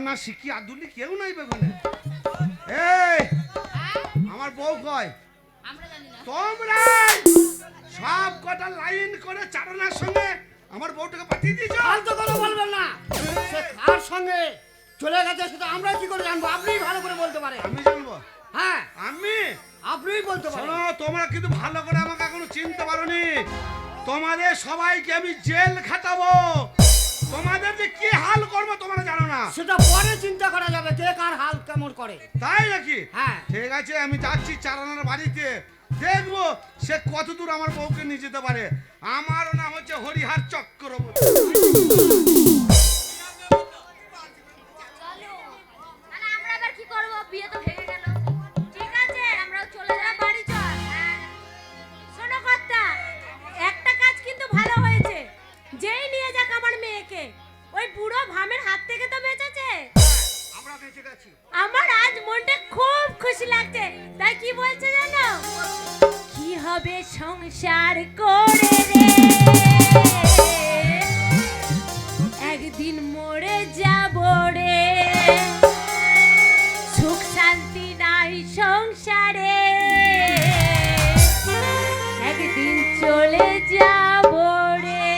চারানা শিখি আদুলি কেউ নাই বেগুনে। এই আমার বউ কয়? তোমরা সব কটা লাইন করে চারানার সঙ্গে আমার বউটাকে পাঠিয়ে দিয়েছ। ফালতু কথা বলবেন না। সে কার সঙ্গে চলে গেছে সেটা আমরা কি করে জানবো? আপনিই ভালো করে বলতে পারেন। আমি জানবো? হ্যাঁ আপনিই বলতে পারেন। শোনো, তোমরা কিন্তু ভালো করে আমাকে এখনো চিনতে পারোনি। তোমাদের সবাইকে আমি জেল খাটাবো। তোমাদের যে কি হাল করবো তোমরা জানো না। সেটা পরে চিন্তা করা যাবে, কে কার হাল কেমন করে। তাই নাকি? হ্যাঁ ঠিক আছে, আমি যাচ্ছি চারানার বাড়িতে, দেখবো সে কতদূর আমার বউকে নিয়ে যেতে পারে। আমারও নাম হচ্ছে হরিহার চক্রবর্তী। আমরা এবার কি করব? বিয়ে তো ভেঙে গেল। ঠিক আছে, আমরাও চলে যাব বাড়ি। চল। শোনো কর্তা, একটা কাজ কিন্তু ভালো হয়েছে। যেই নিয়ে যাক আমার মেয়েকে, ওই বুড়ো ভামের হাত থেকে তো বেঁচেছে। আমরা বেঁচে গেছি। আমার আজ মনটা খুব খুশি লাগছে। তাই কি বলছে জানো? কি হবে সংসার করে রে, একদিন মরে যাব রে, সুখ শান্তি নাই সংসারে, একদিন চলে যাব রে।